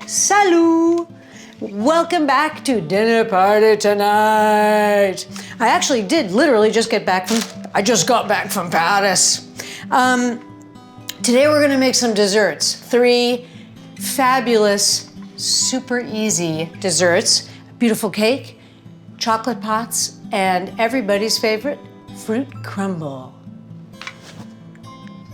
Salut! Welcome back to dinner party tonight. I actually did literally just get back from, I just got back from Paris. Today we're gonna make some desserts. 3 fabulous, super easy desserts. A beautiful cake, chocolate pots, and everybody's favorite, fruit crumble.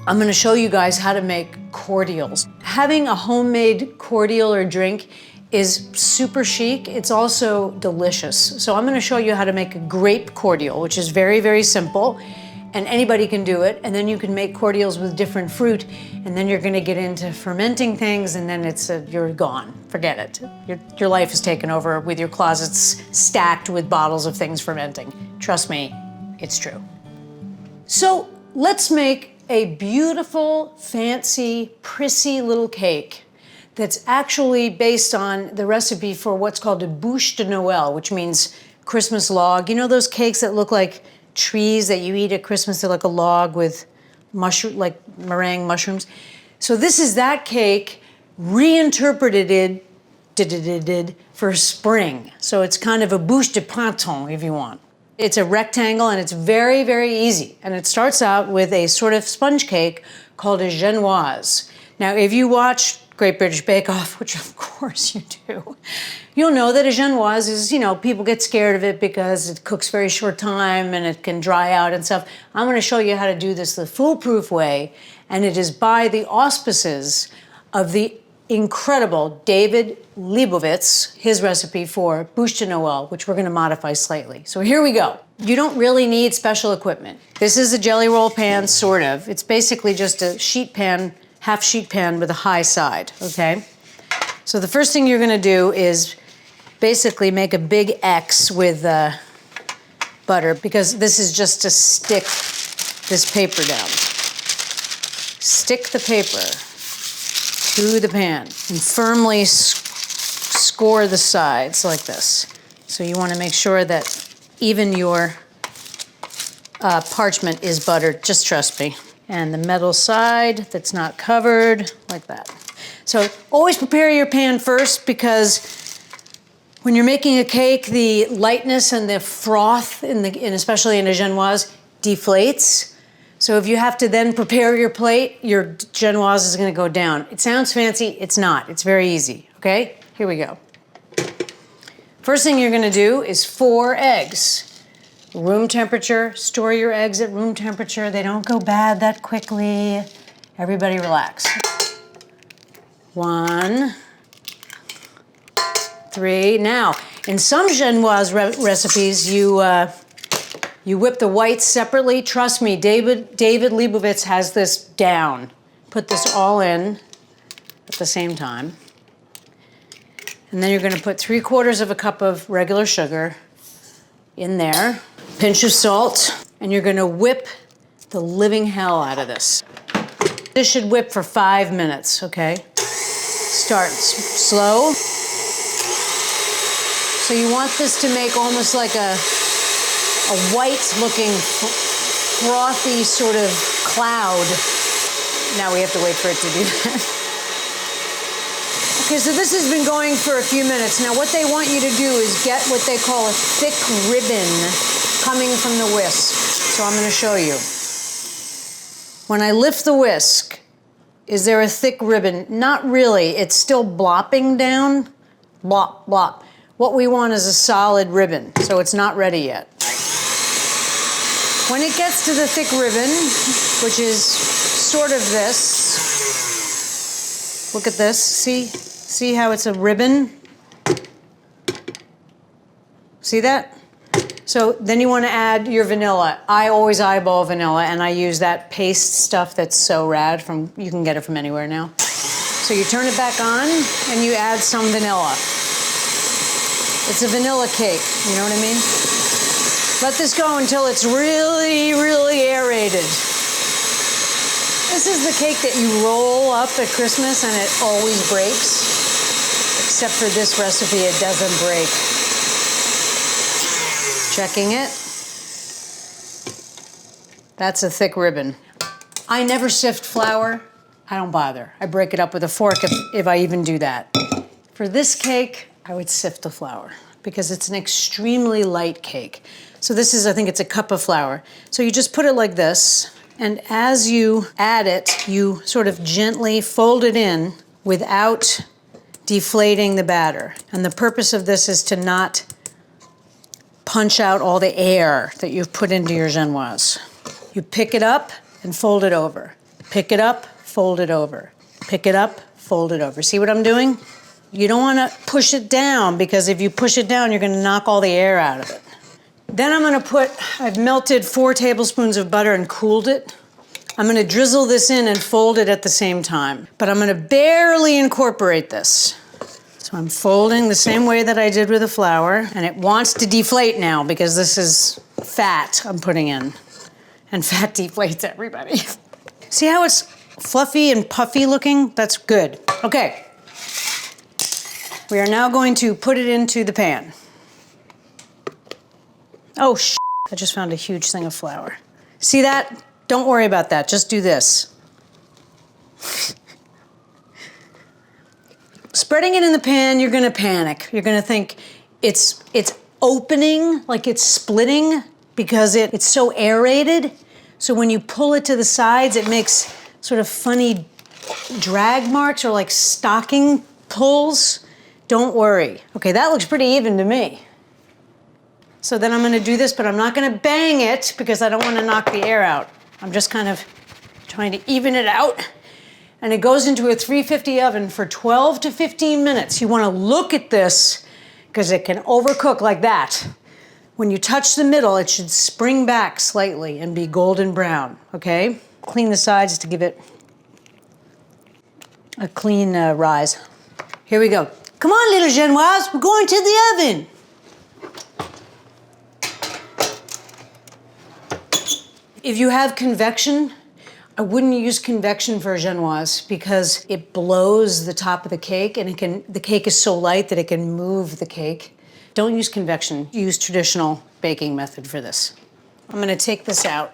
I'm gonna show you guys how to make cordials. Having a homemade cordial or drink is super chic. It's also delicious. So I'm gonna show you how to make a grape cordial, which is very, very simple, and anybody can do it. And then you can make cordials with different fruit, and then you're gonna get into fermenting things, and then you're gone. Forget it. Your life is taken over with your closets stacked with bottles of things fermenting. Trust me, it's true. So let's make a beautiful, fancy, prissy little cake that's actually based on the recipe for what's called a bûche de Noël, which means Christmas log. You know those cakes that look like trees that you eat at Christmas? They're like a log with like meringue mushrooms. So this is that cake reinterpreted for spring. So it's kind of a bûche de printemps, if you want. It's a rectangle and it's very, very easy. And it starts out with a sort of sponge cake called a Genoise. Now, if you watch Great British Bake Off, which of course you do, you'll know that a Genoise is, people get scared of it because it cooks very short time and it can dry out and stuff. I'm gonna show you how to do this the foolproof way, and it is by the auspices of the incredible David Leibovitz, his recipe for bûche de Noël, which we're gonna modify slightly. So here we go. You don't really need special equipment. This is a jelly roll pan, sort of. It's basically just a sheet pan, half sheet pan with a high side, okay? So the first thing you're gonna do is basically make a big X with butter, because this is just to stick this paper down. Stick the paper to the pan and firmly score the sides like this. So you wanna make sure that even your parchment is buttered, just trust me. And the metal side that's not covered, like that. So always prepare your pan first, because when you're making a cake, the lightness and the froth, especially in a Genoise, deflates. So if you have to then prepare your plate, your Genoise is gonna go down. It sounds fancy, it's not. It's very easy, okay? Here we go. First thing you're gonna do is 4 eggs. Room temperature, store your eggs at room temperature. They don't go bad that quickly. Everybody relax. 1, 3. Now, in some Genoise recipes, you whip the whites separately. Trust me, David Leibovitz has this down. Put this all in at the same time. And then you're gonna put 3/4 of a cup of regular sugar in there. Pinch of salt, and you're gonna whip the living hell out of this. This should whip for 5 minutes, okay? Start slow. So you want this to make almost like a white-looking, frothy sort of cloud. Now we have to wait for it to do that. Okay, so this has been going for a few minutes. Now what they want you to do is get what they call a thick ribbon coming from the whisk. So I'm gonna show you. When I lift the whisk, is there a thick ribbon? Not really, it's still blopping down. Blop, blop. What we want is a solid ribbon, so it's not ready yet. When it gets to the thick ribbon, which is sort of this, look at this, see how it's a ribbon? See that? So then you want to add your vanilla. I always eyeball vanilla, and I use that paste stuff that's so rad. You can get it from anywhere now. So you turn it back on, and you add some vanilla. It's a vanilla cake, you know what I mean? Let this go until it's really, really aerated. This is the cake that you roll up at Christmas, and it always breaks. Except for this recipe, it doesn't break. Checking it. That's a thick ribbon. I never sift flour. I don't bother. I break it up with a fork if I even do that. For this cake, I would sift the flour because it's an extremely light cake. So this is, I think it's a cup of flour. So you just put it like this, and as you add it, you sort of gently fold it in without deflating the batter. And the purpose of this is to not punch out all the air that you've put into your Genoise. You pick it up and fold it over. Pick it up, fold it over. Pick it up, fold it over. See what I'm doing? You don't want to push it down because if you push it down, you're going to knock all the air out of it. Then I'm going to I've melted 4 tablespoons of butter and cooled it. I'm going to drizzle this in and fold it at the same time. But I'm going to barely incorporate this. So I'm folding the same way that I did with the flour, and it wants to deflate now because this is fat I'm putting in. And fat deflates everybody. See how it's fluffy and puffy looking? That's good. Okay. We are now going to put it into the pan. Oh, I just found a huge thing of flour. See that? Don't worry about that. Just do this. Spreading it in the pan, you're gonna panic. You're gonna think it's opening, like it's splitting because it's so aerated. So when you pull it to the sides, it makes sort of funny drag marks or like stocking pulls. Don't worry. Okay, that looks pretty even to me. So then I'm gonna do this, but I'm not gonna bang it because I don't wanna knock the air out. I'm just kind of trying to even it out. And it goes into a 350 oven for 12 to 15 minutes. You wanna look at this because it can overcook like that. When you touch the middle, it should spring back slightly and be golden brown, okay? Clean the sides to give it a clean rise. Here we go. Come on, little Genoise, we're going to the oven. If you have convection, I wouldn't use convection for a Genoise because it blows the top of the cake and the cake is so light that it can move the cake. Don't use convection, use traditional baking method for this. I'm gonna take this out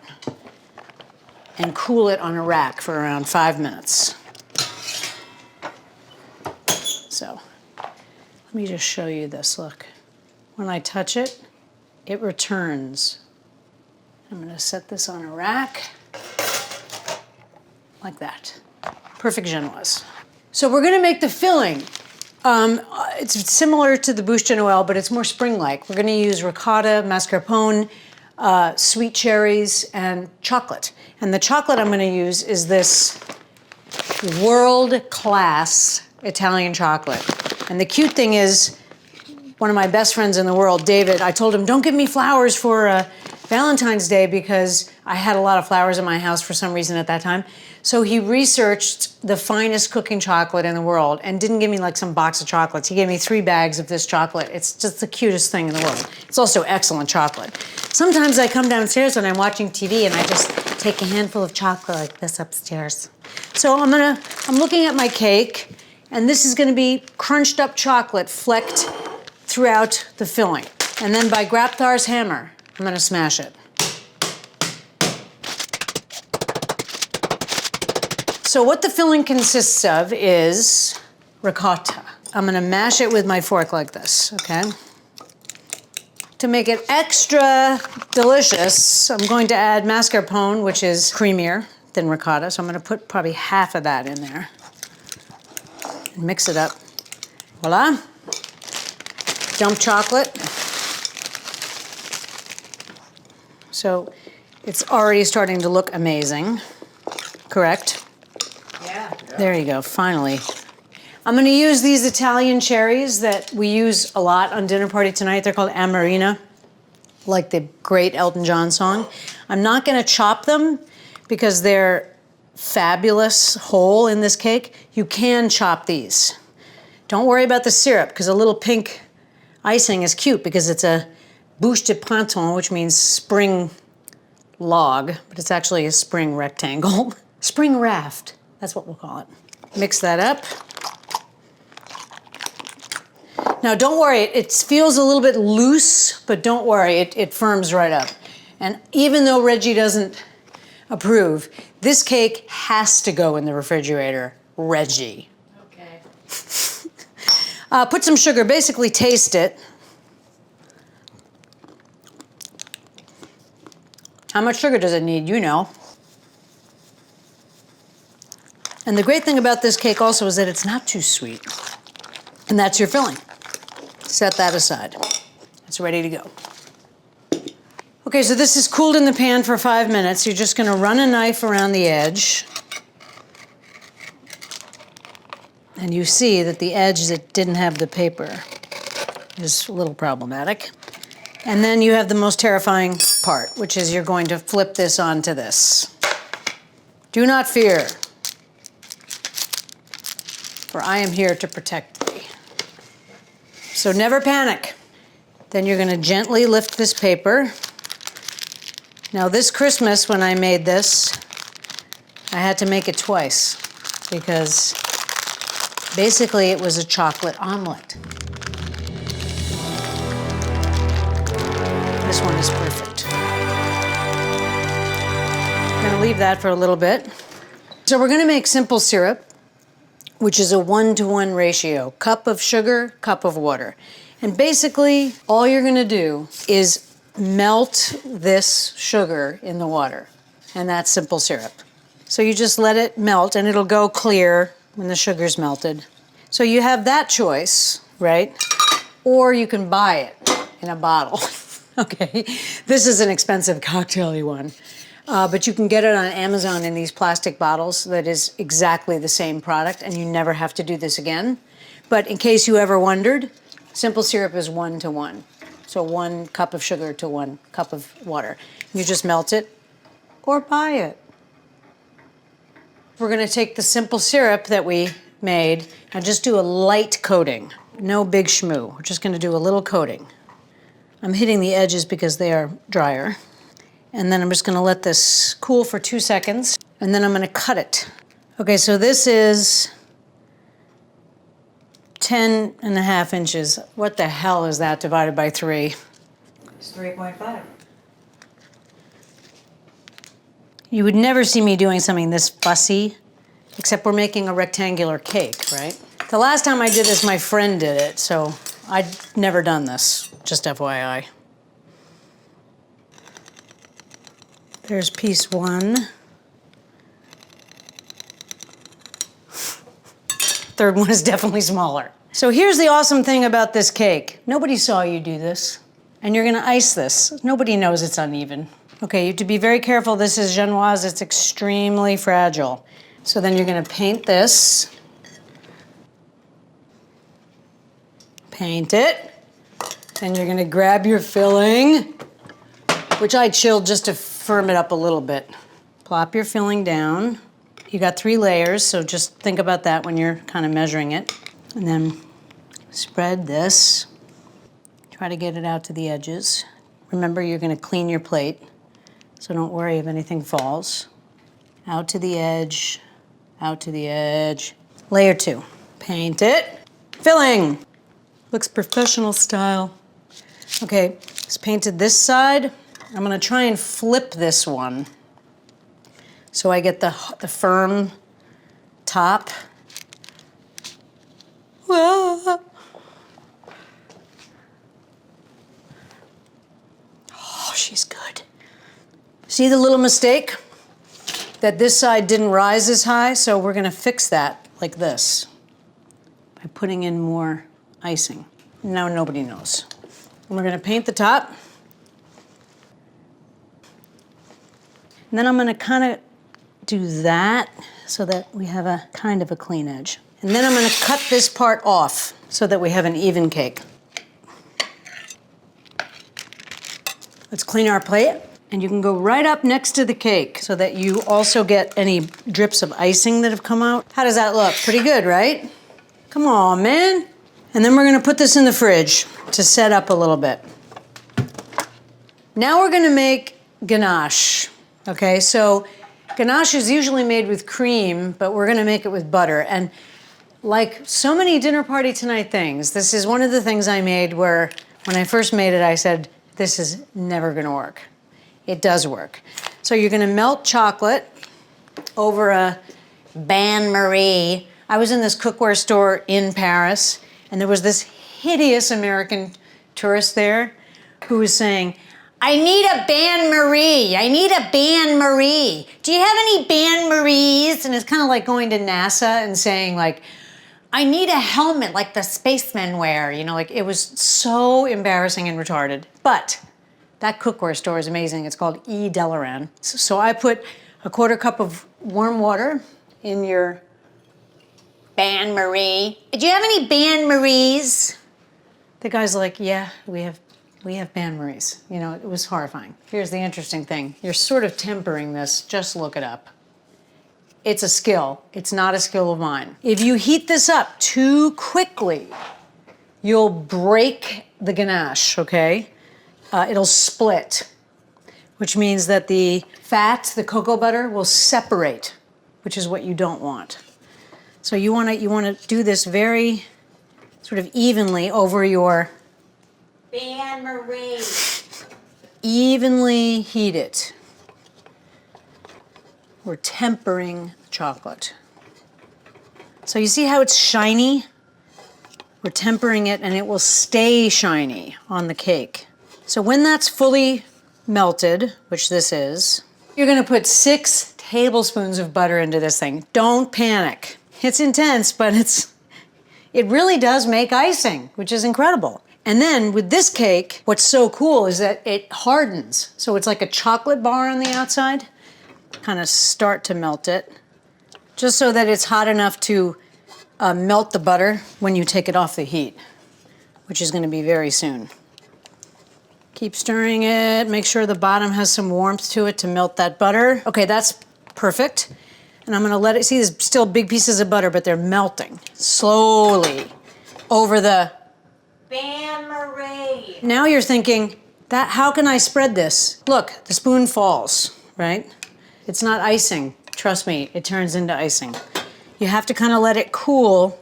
and cool it on a rack for around 5 minutes. So, let me just show you this, look. When I touch it, it returns. I'm gonna set this on a rack, like that. Perfect Genoise. So we're gonna make the filling. It's similar to the bouche de Noël, but it's more spring-like. We're gonna use ricotta, mascarpone, sweet cherries, and chocolate. And the chocolate I'm gonna use is this world-class Italian chocolate. And the cute thing is, one of my best friends in the world, David, I told him, don't give me flowers for Valentine's Day because I had a lot of flowers in my house for some reason at that time. So he researched the finest cooking chocolate in the world and didn't give me like some box of chocolates. He gave me 3 bags of this chocolate. It's just the cutest thing in the world. It's also excellent chocolate. Sometimes I come downstairs when I'm watching TV and I just take a handful of chocolate like this upstairs. So I'm looking at my cake, and this is gonna be crunched up chocolate flecked throughout the filling. And then by Grapthar's hammer, I'm gonna smash it. So what the filling consists of is ricotta. I'm gonna mash it with my fork like this, okay? To make it extra delicious, I'm going to add mascarpone, which is creamier than ricotta. So I'm gonna put probably half of that in there. And mix it up. Voila. Dump chocolate. So it's already starting to look amazing, correct? Yeah. There you go, finally. I'm gonna use these Italian cherries that we use a lot on dinner party tonight. They're called Amarena, like the great Elton John song. I'm not gonna chop them because they're fabulous whole in this cake. You can chop these. Don't worry about the syrup because a little pink icing is cute because it's a bouche de printemps, which means spring log, but it's actually a spring rectangle. Spring raft, that's what we'll call it. Mix that up. Now don't worry, it feels a little bit loose, but don't worry, it firms right up. And even though Reggie doesn't approve. This cake has to go in the refrigerator, Reggie. Okay. Put some sugar, basically taste it. How much sugar does it need? You know. And the great thing about this cake also is that it's not too sweet. And that's your filling. Set that aside. It's ready to go. Okay, so this is cooled in the pan for 5 minutes. You're just gonna run a knife around the edge. And you see that the edge that didn't have the paper is a little problematic. And then you have the most terrifying part, which is you're going to flip this onto this. Do not fear, for I am here to protect thee. So never panic. Then you're gonna gently lift this paper. Now this Christmas, when I made this, I had to make it twice because basically it was a chocolate omelet. This one is perfect. I'm gonna leave that for a little bit. So we're gonna make simple syrup, which is a 1-to-1 ratio. Cup of sugar, cup of water. And basically, all you're gonna do is melt this sugar in the water, and that's simple syrup. So you just let it melt, and it'll go clear when the sugar's melted. So you have that choice, right? Or you can buy it in a bottle, okay? This is an expensive cocktail-y one. But you can get it on Amazon in these plastic bottles that is exactly the same product, and you never have to do this again. But in case you ever wondered, simple syrup is 1-to-1. So 1 cup of sugar to 1 cup of water. You just melt it or buy it. We're gonna take the simple syrup that we made and just do a light coating. No big schmoo. We're just gonna do a little coating. I'm hitting the edges because they are drier. And then I'm just gonna let this cool for 2 seconds, and then I'm gonna cut it. Okay, so this is 10.5 inches. What the hell is that divided by 3? It's 3.5. You would never see me doing something this fussy, except we're making a rectangular cake, right? The last time I did this, my friend did it, so I'd never done this, just FYI. There's piece 1. Third one is definitely smaller. So here's the awesome thing about this cake. Nobody saw you do this. And you're gonna ice this. Nobody knows it's uneven. Okay, you have to be very careful. This is Genoise, it's extremely fragile. So then you're gonna paint this. Paint it. Then you're gonna grab your filling, which I chilled just to firm it up a little bit. Plop your filling down. You got 3 layers, so just think about that when you're kind of measuring it. And then spread this. Try to get it out to the edges. Remember, you're gonna clean your plate, so don't worry if anything falls. Out to the edge, out to the edge. Layer 2, paint it. Filling, looks professional style. Okay, it's painted this side. I'm gonna try and flip this one so I get the firm top. Whoa. Oh, she's good. See the little mistake? That this side didn't rise as high, so we're gonna fix that like this by putting in more icing. Now nobody knows. And we're gonna paint the top. And then I'm gonna kind of do that so that we have a kind of a clean edge. And then I'm gonna cut this part off so that we have an even cake. Let's clean our plate. And you can go right up next to the cake so that you also get any drips of icing that have come out. How does that look? Pretty good, right? Come on, man. And then we're gonna put this in the fridge to set up a little bit. Now we're gonna make ganache. Okay, so ganache is usually made with cream, but we're gonna make it with butter. And like so many dinner party tonight things, this is one of the things I made where when I first made it, I said, this is never gonna work. It does work. So you're gonna melt chocolate over a bain-marie. I was in this cookware store in Paris, and there was this hideous American tourist there who was saying, I need a bain-marie. I need a bain-marie. Do you have any bain-maries? And it's kind of like going to NASA and saying like, I need a helmet like the spacemen wear. You know, like it was so embarrassing and retarded. But that cookware store is amazing. It's called E. Delaran. So I put a 1/4 cup of warm water in your bain-marie. Do you have any bain-maries? The guy's like, yeah, we have bain-maries. You know, it was horrifying. Here's the interesting thing. You're sort of tempering this. Just look it up. It's a skill. It's not a skill of mine. If you heat this up too quickly, you'll break the ganache, okay? It'll split, which means that the fat, the cocoa butter, will separate, which is what you don't want. So you want to do this very sort of evenly over your bain-marie. Evenly heat it. We're tempering chocolate. So you see how it's shiny? We're tempering it and it will stay shiny on the cake. So when that's fully melted, which this is, you're gonna put 6 tablespoons of butter into this thing. Don't panic. It's intense, but it really does make icing, which is incredible. And then with this cake, what's so cool is that it hardens. So it's like a chocolate bar on the outside. Kind of start to melt it, just so that it's hot enough to melt the butter when you take it off the heat, which is going to be very soon. Keep stirring it, make sure the bottom has some warmth to it to melt that butter. Okay, that's perfect. And I'm going to let it, see there's still big pieces of butter, but they're melting slowly over the bain-marie. Now you're thinking, how can I spread this? Look, the spoon falls, right? It's not icing. Trust me, it turns into icing. You have to kind of let it cool.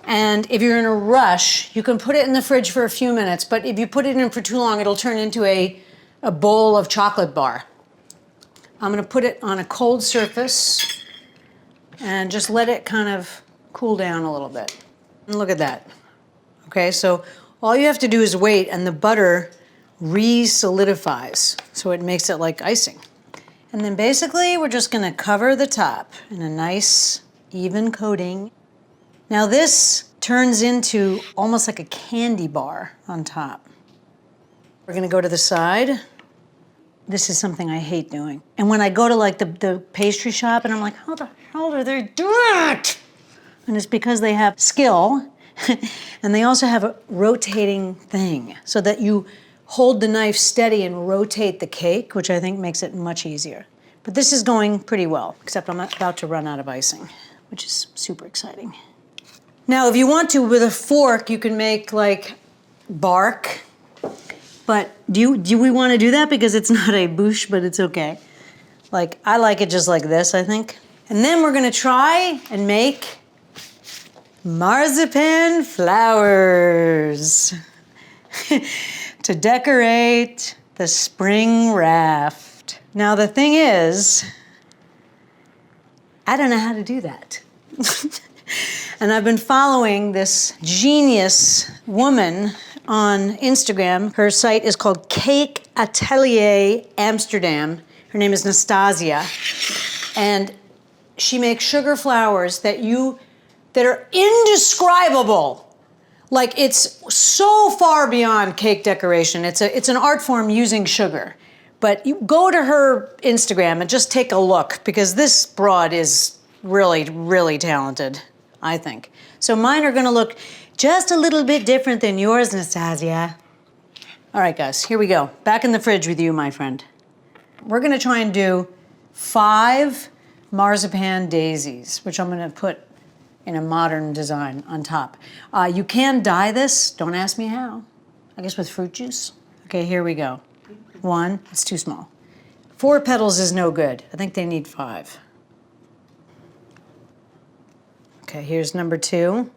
And if you're in a rush, you can put it in the fridge for a few minutes, but if you put it in for too long, it'll turn into a bowl of chocolate bar. I'm gonna put it on a cold surface and just let it kind of cool down a little bit. And look at that. Okay, so all you have to do is wait and the butter re-solidifies, so it makes it like icing. And then basically, we're just gonna cover the top in a nice, even coating. Now this turns into almost like a candy bar on top. We're gonna go to the side. This is something I hate doing. And when I go to like the pastry shop and I'm like, how the hell do they do it? And it's because they have skill and they also have a rotating thing so that you hold the knife steady and rotate the cake, which I think makes it much easier. But this is going pretty well, except I'm about to run out of icing, which is super exciting. Now, if you want to, with a fork, you can make like bark. But do we want to do that? Because it's not a bouche, but it's okay. Like, I like it just like this, I think. And then we're gonna try and make marzipan flowers to decorate the spring raft. Now the thing is, I don't know how to do that. And I've been following this genius woman on Instagram. Her site is called Cake Atelier Amsterdam. Her name is Nastasia. And she makes sugar flowers that are indescribable. Like, it's so far beyond cake decoration. It's an art form using sugar. But you go to her Instagram and just take a look, because this broad is really, really talented, I think. So mine are gonna look just a little bit different than yours, Nastasia. All right, guys, here we go. Back in the fridge with you, my friend. We're gonna try and do 5 marzipan daisies, which I'm gonna put in a modern design on top. You can dye this, don't ask me how. I guess with fruit juice. Okay, here we go. 1, it's too small. 4 petals is no good. I think they need 5. Okay, here's number 2.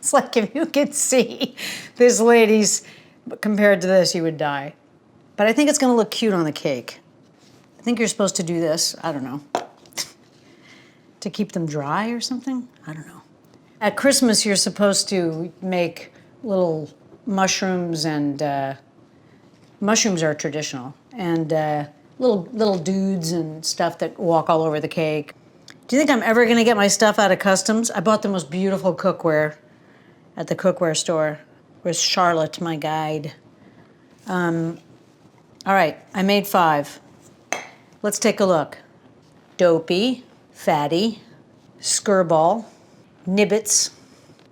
It's like if you could see this lady's, compared to this, you would die. But I think it's gonna look cute on the cake. I think you're supposed to do this, I don't know, to keep them dry or something? I don't know. At Christmas, you're supposed to make little mushrooms, and mushrooms are traditional, and little dudes and stuff that walk all over the cake. Do you think I'm ever gonna get my stuff out of customs? I bought the most beautiful cookware at the cookware store with Charlotte, my guide. All right, I made 5. Let's take a look. Dopey, Fatty, Skirball, Nibbits,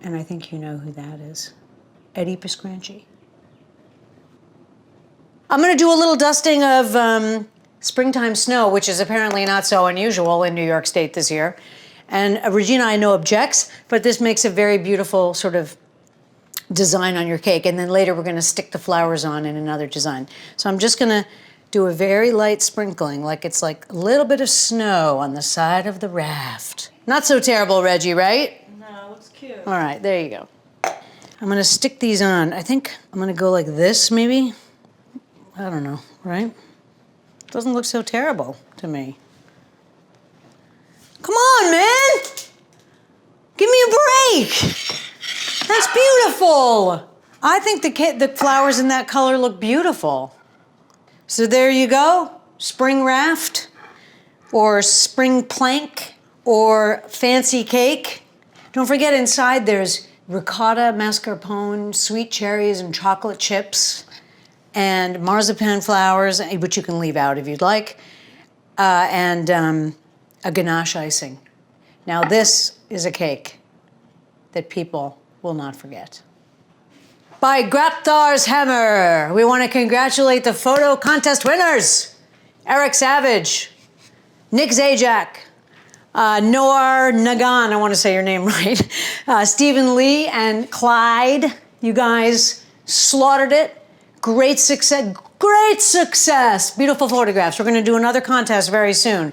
and I think you know who that is. Eddie Piscranchi. I'm gonna do a little dusting of springtime snow, which is apparently not so unusual in New York State this year. And Regina, I know, objects, but this makes a very beautiful sort of design on your cake. And then later we're gonna stick the flowers on in another design. So I'm just gonna do a very light sprinkling, like it's like a little bit of snow on the side of the raft. Not so terrible, Reggie, right? No, looks cute. All right, there you go. I'm gonna stick these on. I think I'm gonna go like this, maybe? I don't know, right? Doesn't look so terrible to me. Come on, man! Give me a break! That's beautiful! I think the flowers in that color look beautiful. So there you go, spring raft, or spring plank, or fancy cake. Don't forget, inside there's ricotta, mascarpone, sweet cherries, and chocolate chips, and marzipan flowers, which you can leave out if you'd like, and a ganache icing. Now this is a cake that people will not forget. By Graptar's Hammer, we want to congratulate the photo contest winners. Eric Savage, Nick Zajac, Noar Nagan, I want to say your name right, Stephen Lee and Clyde. You guys slaughtered it. Great success, great success. Beautiful photographs. We're going to do another contest very soon.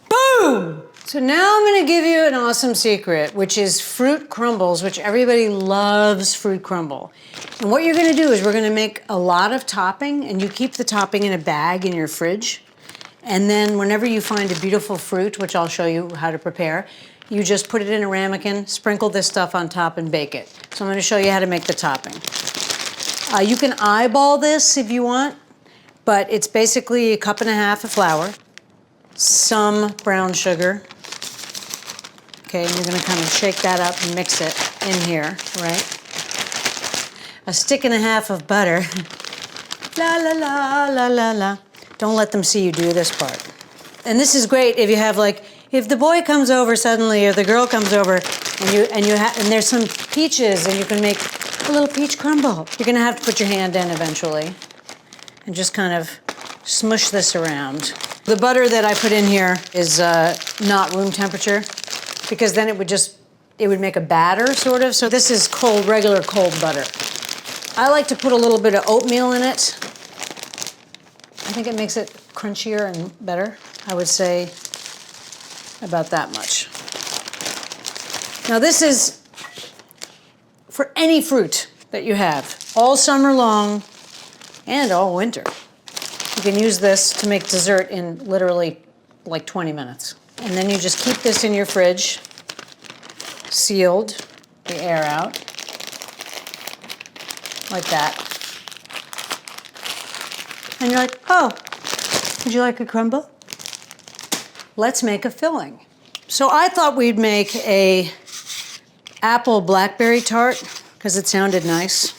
Boom! So now I'm going to give you an awesome secret, which is fruit crumbles, which everybody loves fruit crumble. And what you're going to do is we're going to make a lot of topping, and you keep the topping in a bag in your fridge. And then whenever you find a beautiful fruit, which I'll show you how to prepare, you just put it in a ramekin, sprinkle this stuff on top, and bake it. So I'm going to show you how to make the topping. You can eyeball this if you want, but it's basically 1.5 cups of flour, some brown sugar. Okay, and you're gonna kind of shake that up and mix it in here, right? 1.5 sticks of butter. La, la, la, la, la, la. Don't let them see you do this part. And this is great if you have if the boy comes over suddenly or the girl comes over and there's some peaches and you can make a little peach crumble. You're gonna have to put your hand in eventually and just kind of smush this around. The butter that I put in here is not room temperature, because then it would make a batter, sort of. So this is regular cold butter. I like to put a little bit of oatmeal in it. I think it makes it crunchier and better. I would say about that much. Now this is for any fruit that you have, all summer long and all winter. You can use this to make dessert in literally like 20 minutes. And then you just keep this in your fridge, sealed, the air out, like that. And you're like, oh, would you like a crumble? Let's make a filling. So I thought we'd make a apple blackberry tart, because it sounded nice.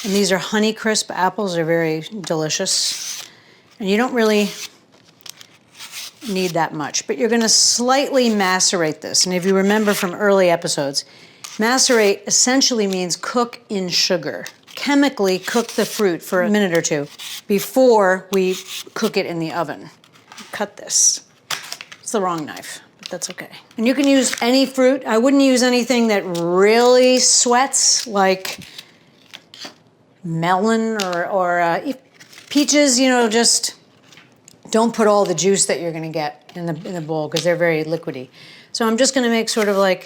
And these are Honeycrisp apples, they're very delicious. And you don't really need that much, but you're gonna slightly macerate this. And if you remember from early episodes, macerate essentially means cook in sugar. Chemically cook the fruit for a minute or two before we cook it in the oven. Cut this. It's the wrong knife, but that's okay. And you can use any fruit. I wouldn't use anything that really sweats, like melon or peaches, just don't put all the juice that you're gonna get in the bowl, because they're very liquidy. So I'm just gonna make sort of like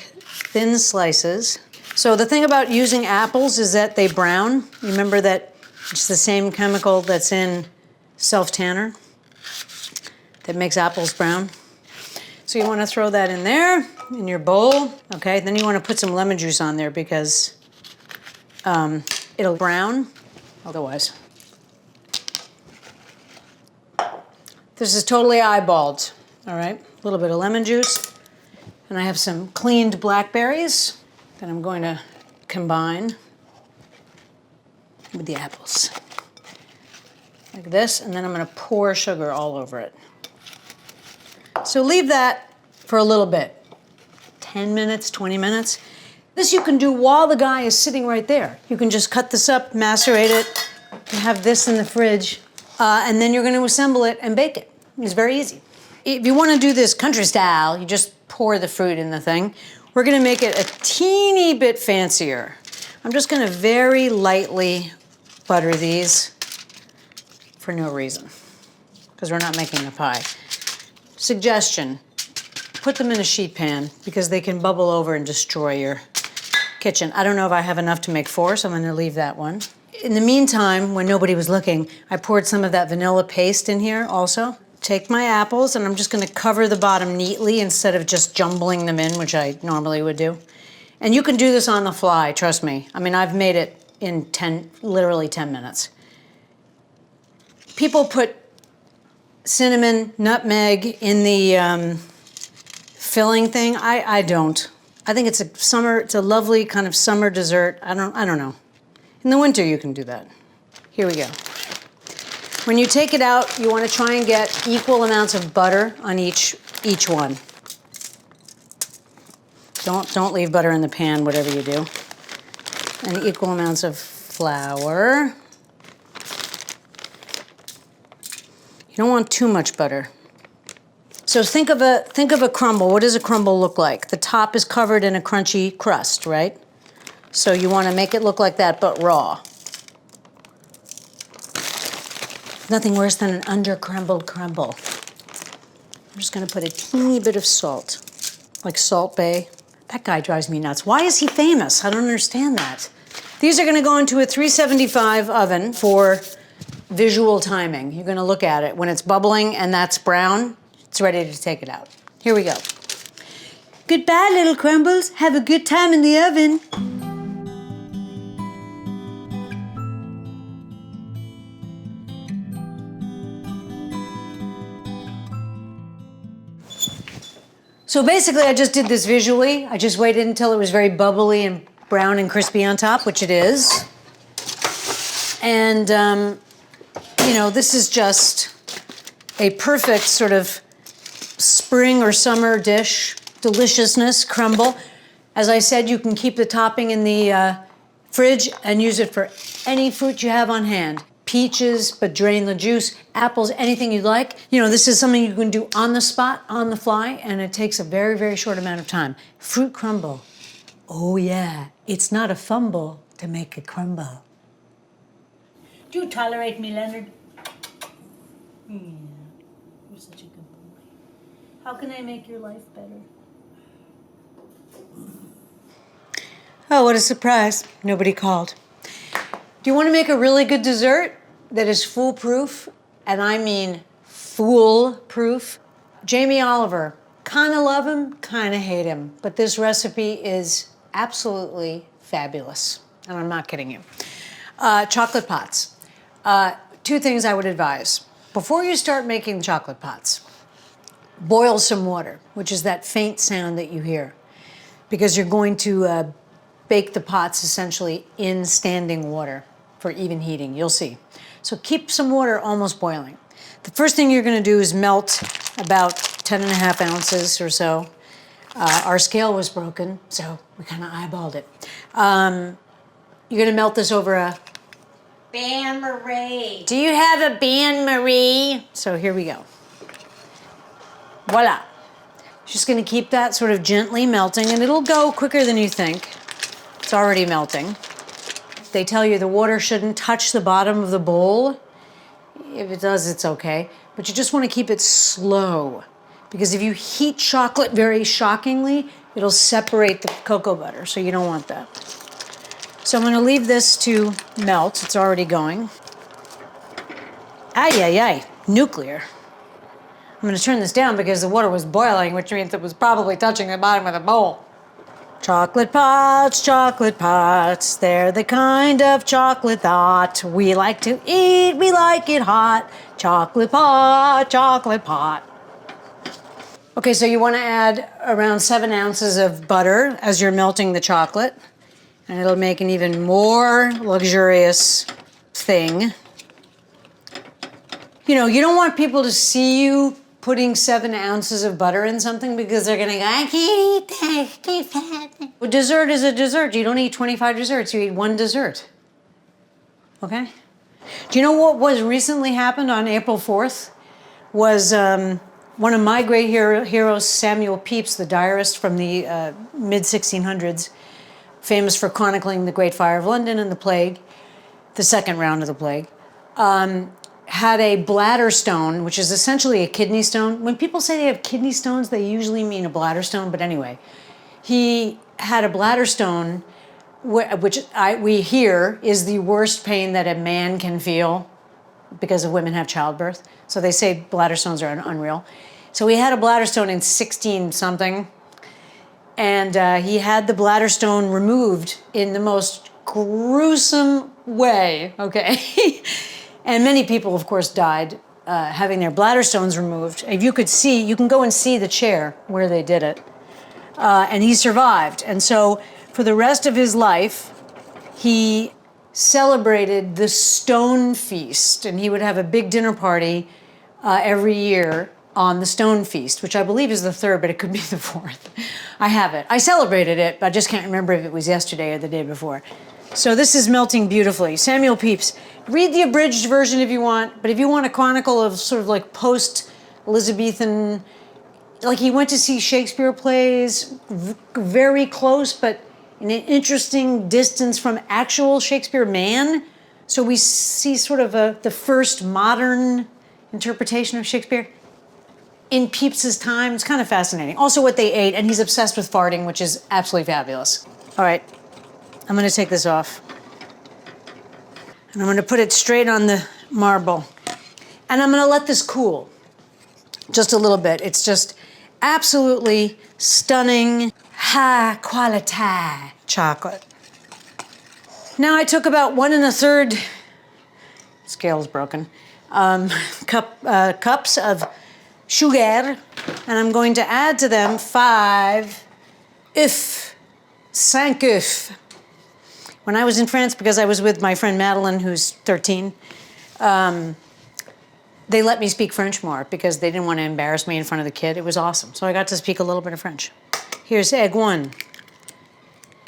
thin slices. So the thing about using apples is that they brown. You remember that it's the same chemical that's in self-tanner that makes apples brown. So you want to throw that in there, in your bowl, okay? Then you want to put some lemon juice on there because it'll brown otherwise. This is totally eyeballed, all right? A little bit of lemon juice. And I have some cleaned blackberries that I'm going to combine with the apples. Like this, and then I'm going to pour sugar all over it. So leave that for a little bit, 10 minutes, 20 minutes. This you can do while the guy is sitting right there. You can just cut this up, macerate it, and have this in the fridge, and then you're going to assemble it and bake it. It's very easy. If you want to do this country style, you just pour the fruit in the thing. We're going to make it a teeny bit fancier. I'm just going to very lightly butter these for no reason, because we're not making a pie. Suggestion, put them in a sheet pan because they can bubble over and destroy your kitchen. I don't know if I have enough to make 4, so I'm gonna leave that one. In the meantime, when nobody was looking, I poured some of that vanilla paste in here also. Take my apples and I'm just gonna cover the bottom neatly instead of just jumbling them in, which I normally would do. And you can do this on the fly, trust me. I mean, I've made it in literally 10 minutes. People put cinnamon, nutmeg in the filling thing. I don't. I think it's a lovely kind of summer dessert. I don't know. In the winter you can do that. Here we go. When you take it out, you want to try and get equal amounts of butter on each one. Don't leave butter in the pan, whatever you do. And equal amounts of flour. You don't want too much butter. So think of a crumble. What does a crumble look like? The top is covered in a crunchy crust, right? So you want to make it look like that, but raw. Nothing worse than an under-crumbled crumble. I'm just going to put a teeny bit of salt, like Salt Bae. That guy drives me nuts. Why is he famous? I don't understand that. These are going to go into a 375 oven for visual timing. You're going to look at it. When it's bubbling and that's brown, it's ready to take it out. Here we go. Goodbye, little crumbles. Have a good time in the oven. So basically, I just did this visually. I just waited until it was very bubbly and brown and crispy on top, which it is. And, you know, this is just a perfect sort of spring or summer dish, deliciousness, crumble. As I said, you can keep the topping in the fridge and use it for any fruit you have on hand. Peaches, but drain the juice, apples, anything you'd like. You know, this is something you can do on the spot, on the fly, and it takes a very, very short amount of time. Fruit crumble. Oh yeah, it's not a fumble to make a crumble. Do you tolerate me, Leonard? Yeah, you're such a good boy. How can I make your life better? Oh, what a surprise. Nobody called. Do you want to make a really good dessert that is foolproof? And I mean foolproof. Jamie Oliver, kind of love him, kind of hate him. But this recipe is absolutely fabulous. And I'm not kidding you. Chocolate pots. 2 things I would advise. Before you start making chocolate pots, boil some water, which is that faint sound that you hear. Because you're going to bake the pots essentially in standing water for even heating, you'll see. So keep some water almost boiling. The first thing you're gonna do is melt about 10.5 ounces or so. Our scale was broken, so we kind of eyeballed it. You're gonna melt this over a bain-marie. Do you have a bain-marie? So here we go. Voila. Just gonna keep that sort of gently melting, and it'll go quicker than you think. It's already melting. They tell you the water shouldn't touch the bottom of the bowl. If it does, it's okay. But you just want to keep it slow. Because if you heat chocolate very shockingly, It'll separate the cocoa butter, so you don't want that. So I'm gonna leave this to melt. It's already going. Ay, ay, ay, nuclear. I'm gonna turn this down because the water was boiling, which means it was probably touching the bottom of the bowl. Chocolate pots, they're the kind of chocolate that we like to eat, we like it hot. Chocolate pot. Okay, so you wanna add around 7 ounces of butter as you're melting the chocolate, and it'll make an even more luxurious thing. You know, you don't want people to see you putting 7 ounces of butter in something because they're gonna go, I can't eat that, it's too fat. Well, dessert is a dessert. You don't eat 25 desserts, you eat 1 dessert. Okay? Do you know what was recently happened on April 4th? Was one of my great heroes, Samuel Pepys, the diarist from the mid-1600s, famous for chronicling the Great Fire of London and the plague, the second round of the plague, had a bladder stone, which is essentially a kidney stone. When people say they have kidney stones, they usually mean a bladder stone, but anyway. He had a bladder stone, which we hear is the worst pain that a man can feel because of women have childbirth. So they say bladder stones are unreal. So he had a bladder stone in 16-something, and he had the bladder stone removed in the most gruesome way, okay? And many people, of course, died having their bladder stones removed. If you could see, you can go and see the chair where they did it. And he survived. And so for the rest of his life, he celebrated the stone feast. And he would have a big dinner party every year on the stone feast, which I believe is the 3rd, but it could be the 4th. I have it. I celebrated it, but I just can't remember if it was yesterday or the day before. So this is melting beautifully. Samuel Pepys. Read the abridged version if you want, but if you want a chronicle of sort of like post-Elizabethan, like he went to see Shakespeare plays very close, but in an interesting distance from actual Shakespeare man. So we see sort of the first modern interpretation of Shakespeare in Pepys's time. It's kind of fascinating. Also what they ate, and he's obsessed with farting, which is absolutely fabulous. All right. I'm gonna take this off. And I'm gonna put it straight on the marble. And I'm gonna let this cool just a little bit. It's just absolutely stunning, high quality chocolate. Now I took about 1 1/3, scale's broken, cups of sugar, and I'm going to add to them 5 œufs, 5 œufs. When I was in France, because I was with my friend Madeline, who's 13, they let me speak French more because they didn't want to embarrass me in front of the kid. It was awesome. So I got to speak a little bit of French. Here's egg 1.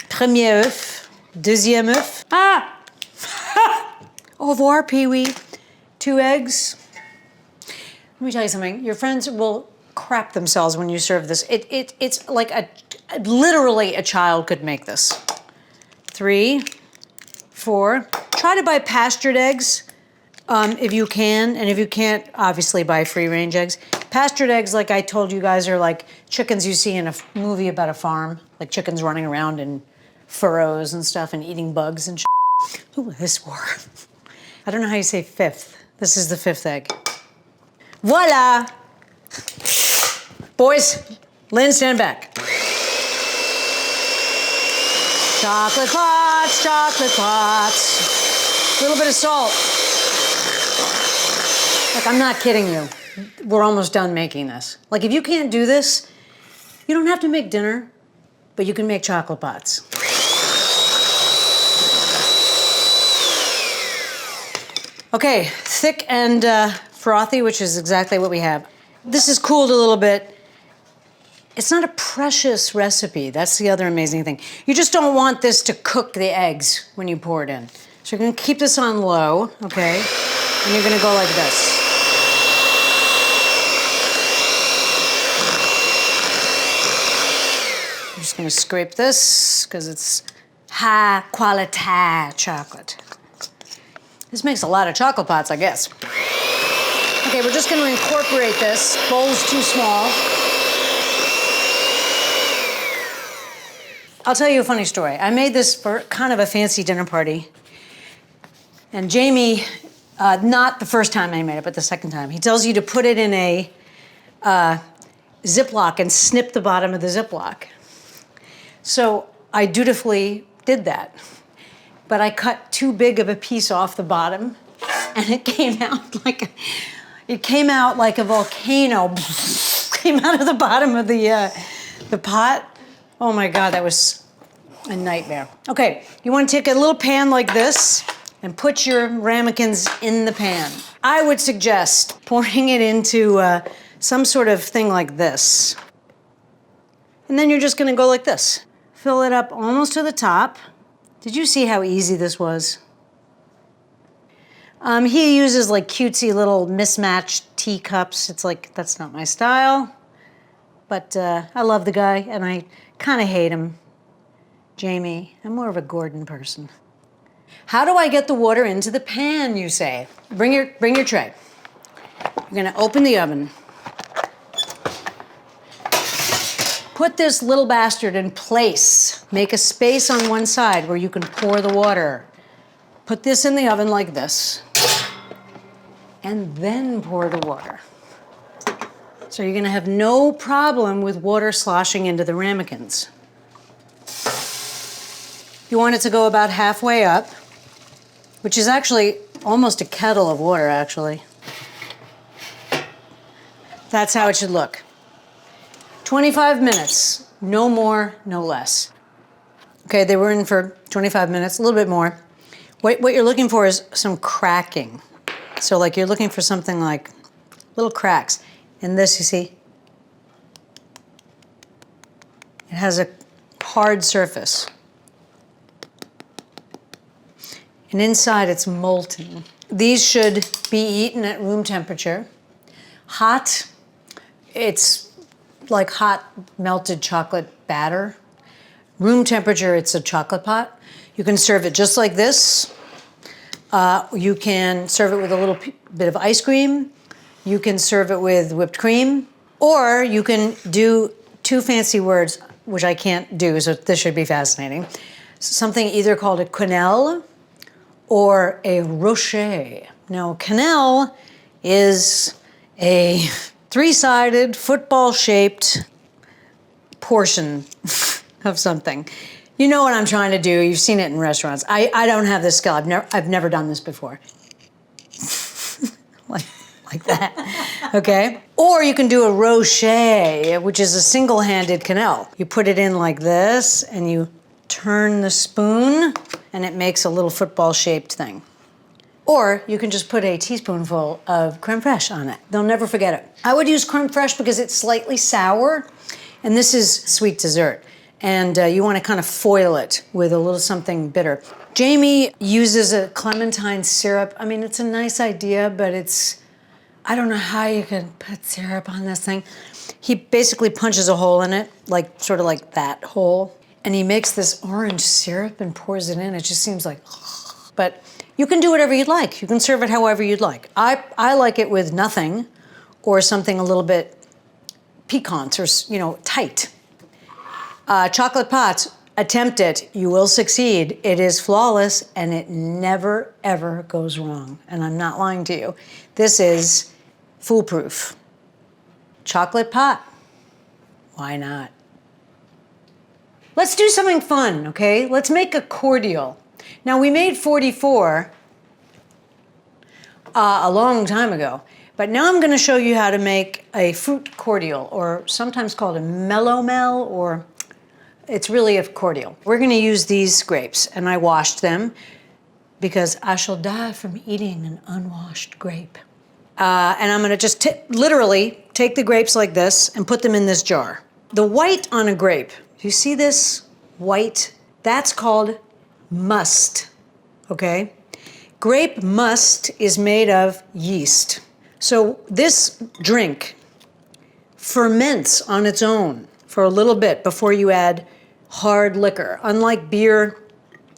Premier œuf. Deuxième œuf. Ah! Au revoir, Pee-wee. 2 eggs. Let me tell you something. Your friends will crap themselves when you serve this. It's like literally a child could make this. 3, 4. Try to buy pastured eggs if you can, and if you can't, obviously buy free-range eggs. Pastured eggs, like I told you guys, are like chickens you see in a movie about a farm, like chickens running around in furrows and stuff and eating bugs and shit. Ooh, this war. I don't know how you say 5th. This is the 5th egg. Voila! Boys, Lynn, stand back. Chocolate pots, chocolate pots. A little bit of salt. Like, I'm not kidding you. We're almost done making this. Like, if you can't do this, you don't have to make dinner, but you can make chocolate pots. Okay, thick and frothy, which is exactly what we have. This is cooled a little bit. It's not a precious recipe. That's the other amazing thing. You just don't want this to cook the eggs when you pour it in. So you're gonna keep this on low, okay? And you're gonna go like this. I'm just gonna scrape this because it's high quality chocolate. This makes a lot of chocolate pots, I guess. Okay, we're just gonna incorporate this. Bowl's too small. I'll tell you a funny story. I made this for kind of a fancy dinner party. And Jamie, not the first time I made it, but the second time, he tells you to put it in a Ziploc and snip the bottom of the Ziploc. So I dutifully did that. But I cut too big of a piece off the bottom, and it came out like a volcano. Came out of the bottom of the pot. Oh my God, that was a nightmare. Okay, you want to take a little pan like this and put your ramekins in the pan. I would suggest pouring it into some sort of thing like this. And then you're just gonna go like this. Fill it up almost to the top. Did you see how easy this was? He uses like cutesy little mismatched teacups. It's like, that's not my style. But I love the guy, and I kind of hate him. Jamie, I'm more of a Gordon person. How do I get the water into the pan, you say? Bring your tray. You're gonna open the oven. Put this little bastard in place. Make a space on one side where you can pour the water. Put this in the oven like this. And then pour the water. So you're gonna have no problem with water sloshing into the ramekins. You want it to go about halfway up, which is actually almost a kettle of water, actually. That's how it should look. 25 minutes, no more, no less. Okay, they were in for 25 minutes, a little bit more. What you're looking for is some cracking. So like you're looking for something like little cracks. In this, you see, it has a hard surface. And inside it's molten. These should be eaten at room temperature. Hot, it's like hot melted chocolate batter. Room temperature, it's a chocolate pot. You can serve it just like this. You can serve it with a little bit of ice cream. You can serve it with whipped cream. Or you can do two fancy words, which I can't do, so this should be fascinating. Something either called a quenelle or a rocher. Now, quenelle is a three-sided, football-shaped portion of something. You know what I'm trying to do. You've seen it in restaurants. I don't have this skill. I've never done this before. like that, okay? Or you can do a rocher, which is a single-handed quenelle. You put it in like this, and you turn the spoon, and it makes a little football-shaped thing. Or you can just put a teaspoonful of creme fraiche on it. They'll never forget it. I would use creme fraiche because it's slightly sour, and this is sweet dessert. And you want to kind of foil it with a little something bitter. Jamie uses a clementine syrup. I mean, it's a nice idea, but I don't know how you can put syrup on this thing. He basically punches a hole in it, like sort of like that hole, and he makes this orange syrup and pours it in. It just seems like, but you can do whatever you'd like. You can serve it however you'd like. I like it with nothing or something a little bit piquant or, tight. Chocolate pots, attempt it. You will succeed. It is flawless, and it never, ever goes wrong. And I'm not lying to you. This is foolproof. Chocolate pot. Why not? Let's do something fun, okay? Let's make a cordial. Now, we made 44 a long time ago, but now I'm going to show you how to make a fruit cordial, or sometimes called a melomel, or it's really a cordial. We're going to use these grapes, and I washed them because I shall die from eating an unwashed grape. And I'm going to just literally take the grapes like this and put them in this jar. The white on a grape, you see this white? That's called must, okay? Grape must is made of yeast. So this drink ferments on its own for a little bit before you add hard liquor. Unlike beer,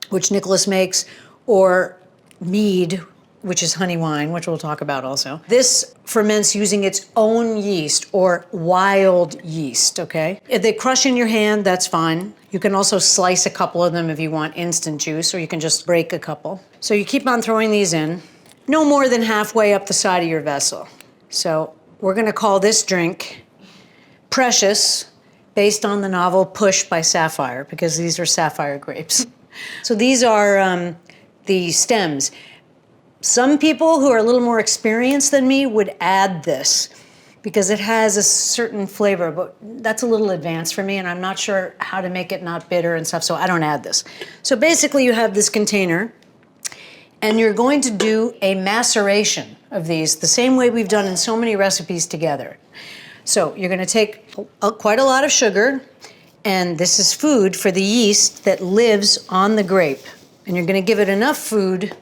which Nicholas makes, or mead, which is honey wine, which we'll talk about also. This ferments using its own yeast or wild yeast, okay? If they crush in your hand, that's fine. You can also slice a couple of them if you want instant juice, or you can just break a couple. So you keep on throwing these in, no more than halfway up the side of your vessel. So we're gonna call this drink Precious, based on the novel Push by Sapphire, because these are sapphire grapes. So these are the stems. Some people who are a little more experienced than me would add this because it has a certain flavor, but that's a little advanced for me, and I'm not sure how to make it not bitter and stuff, so I don't add this. So basically you have this container, and you're going to do a maceration of these the same way we've done in so many recipes together. So you're gonna take quite a lot of sugar, and this is food for the yeast that lives on the grape. And you're gonna give it enough food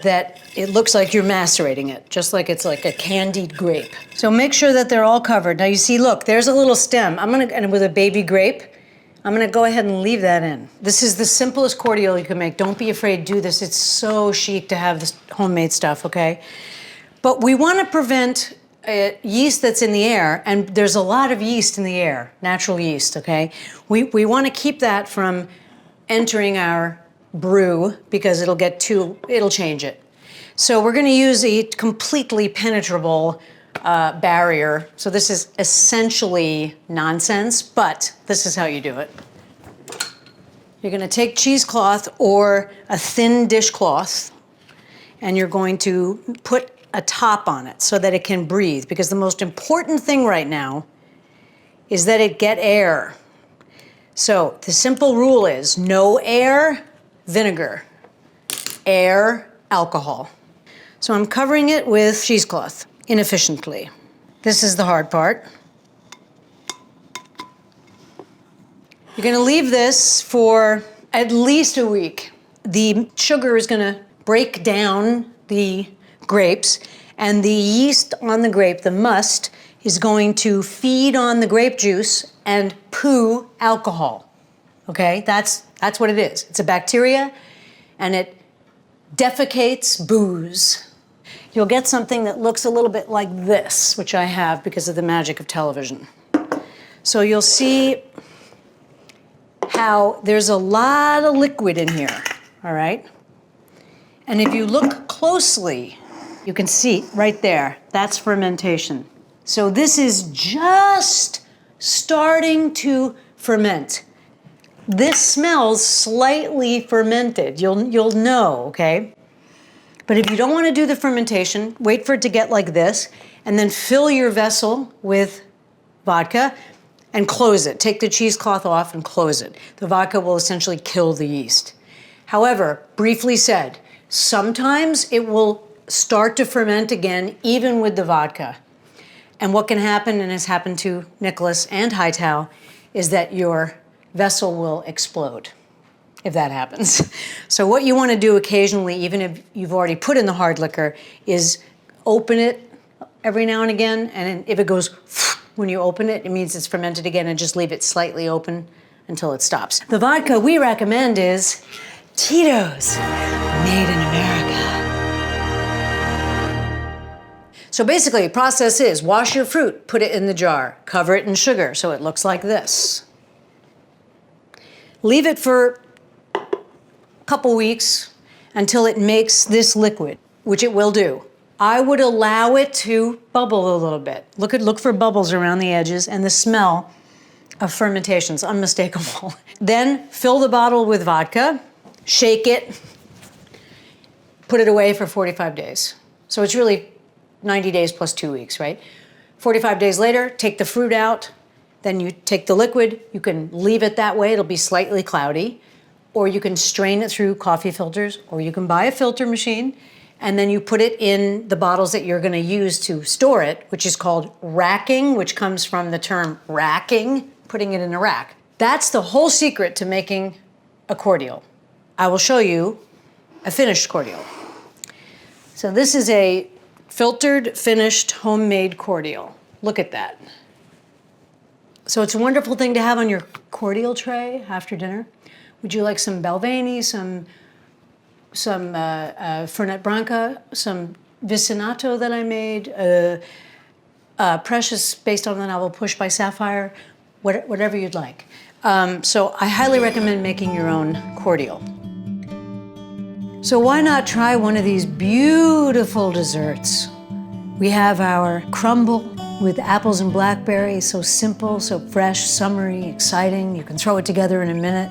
that it looks like you're macerating it, just like it's like a candied grape. So make sure that they're all covered. Now you see, look, there's a little stem. And with a baby grape, I'm gonna go ahead and leave that in. This is the simplest cordial you can make. Don't be afraid, do this. It's so chic to have this homemade stuff, okay? But we wanna prevent yeast that's in the air, and there's a lot of yeast in the air, natural yeast, okay? We wanna keep that from entering our brew because it'll change it. So we're gonna use a completely penetrable barrier. So this is essentially nonsense, but this is how you do it. You're gonna take cheesecloth or a thin dishcloth, and you're going to put a top on it so that it can breathe, because the most important thing right now is that it get air. So the simple rule is no air, vinegar, air, alcohol. So I'm covering it with cheesecloth inefficiently. This is the hard part. You're gonna leave this for at least a week. The sugar is gonna break down the grapes, and the yeast on the grape, the must, is going to feed on the grape juice and poo alcohol. Okay, that's what it is. It's a bacteria, and it defecates booze. You'll get something that looks a little bit like this, which I have because of the magic of television. So you'll see how there's a lot of liquid in here, all right? And if you look closely, you can see right there, that's fermentation. So this is just starting to ferment. This smells slightly fermented. You'll know, okay? But if you don't want to do the fermentation, wait for it to get like this, and then fill your vessel with vodka and close it. Take the cheesecloth off and close it. The vodka will essentially kill the yeast. However, briefly said, sometimes it will start to ferment again, even with the vodka. And what can happen, and has happened to Nicholas and Hightow, is that your vessel will explode, if that happens. So what you want to do occasionally, even if you've already put in the hard liquor, is open it every now and again, and if it goes when you open it, it means it's fermented again, and just leave it slightly open until it stops. The vodka we recommend is Tito's, made in America. So basically, the process is wash your fruit, put it in the jar, cover it in sugar so it looks like this. Leave it for a couple weeks until it makes this liquid, which it will do. I would allow it to bubble a little bit. Look for bubbles around the edges, and the smell of fermentation is unmistakable. Then fill the bottle with vodka, shake it, put it away for 45 days. So it's really 90 days plus 2 weeks, right? 45 days later, take the fruit out, then you take the liquid, you can leave it that way, it'll be slightly cloudy, or you can strain it through coffee filters, or you can buy a filter machine, and then you put it in the bottles that you're gonna use to store it, which is called racking, which comes from the term racking, putting it in a rack. That's the whole secret to making a cordial. I will show you a finished cordial. So this is a filtered, finished, homemade cordial. Look at that. So it's a wonderful thing to have on your cordial tray after dinner. Would you like some Balvenie, some Fernet Branca, some Vicinato that I made, Precious based on the novel Push by Sapphire, whatever you'd like. So I highly recommend making your own cordial. So why not try one of these beautiful desserts? We have our crumble with apples and blackberries, so simple, so fresh, summery, exciting. You can throw it together in a minute.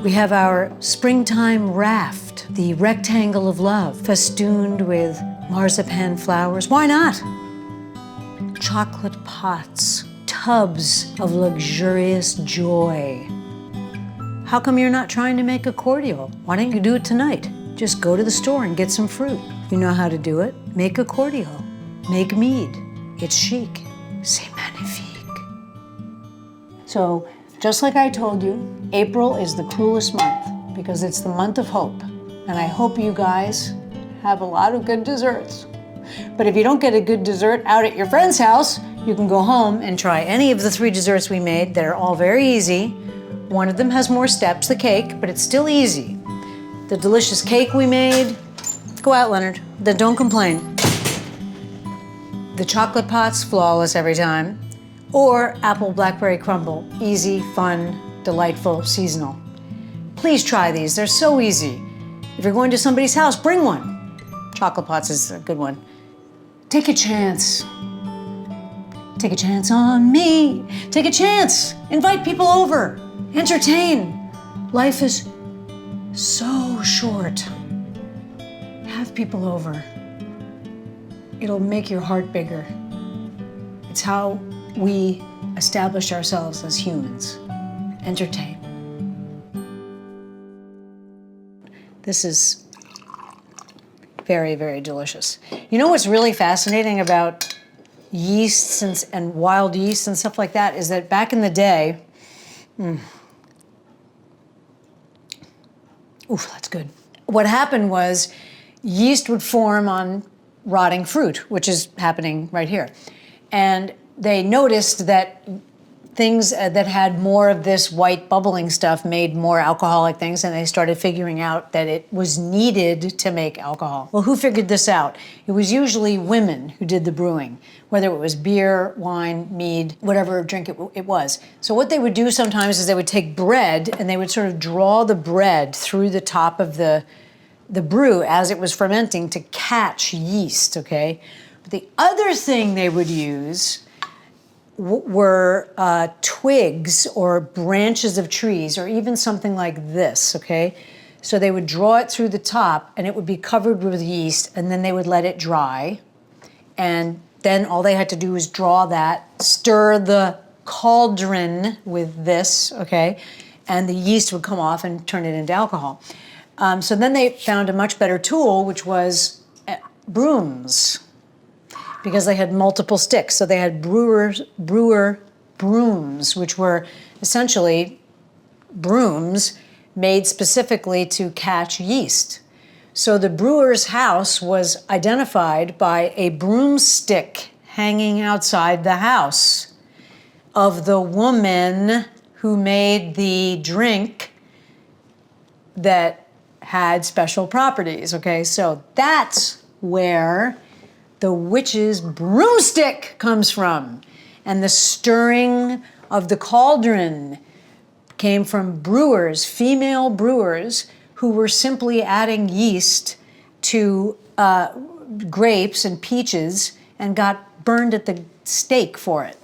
We have our springtime raft, the rectangle of love, festooned with marzipan flowers. Why not? Chocolate pots, tubs of luxurious joy. How come you're not trying to make a cordial? Why don't you do it tonight? Just go to the store and get some fruit. You know how to do it. Make a cordial. Make mead. It's chic. C'est magnifique. So, just like I told you, April is the cruelest month because it's the month of hope. And I hope you guys have a lot of good desserts. But if you don't get a good dessert out at your friend's house, you can go home and try any of the 3 desserts we made. They're all very easy. One of them has more steps, the cake, but it's still easy. The delicious cake we made, go out, Leonard, then don't complain. The chocolate pot's flawless every time. Or apple blackberry crumble, easy, fun, delightful, seasonal. Please try these, they're so easy. If you're going to somebody's house, bring one. Chocolate pots is a good one. Take a chance. Take a chance on me. Take a chance. Invite people over. Entertain. Life is so short. Have people over. It'll make your heart bigger. It's how we establish ourselves as humans. Entertain. This is very, very delicious. You know what's really fascinating about yeasts and wild yeast and stuff like that is that back in the day, oof, that's good. What happened was yeast would form on rotting fruit, which is happening right here. And they noticed that things that had more of this white bubbling stuff made more alcoholic things, and they started figuring out that it was needed to make alcohol. Well, who figured this out? It was usually women who did the brewing, whether it was beer, wine, mead, whatever drink it was. So what they would do sometimes is they would take bread and they would sort of draw the bread through the top of the brew as it was fermenting to catch yeast, okay? But the other thing they would use were twigs or branches of trees, or even something like this, okay? So they would draw it through the top and it would be covered with yeast, and then they would let it dry. And then all they had to do was draw that, stir the cauldron with this, okay? And the yeast would come off and turn it into alcohol. So then they found a much better tool, which was brooms, because they had multiple sticks. So they had brewer brooms, which were essentially brooms made specifically to catch yeast. So the brewer's house was identified by a broomstick hanging outside the house of the woman who made the drink that had special properties, okay? So that's where the witch's broomstick comes from. And the stirring of the cauldron came from brewers, female brewers, who were simply adding yeast to grapes and peaches and got burned at the stake for it.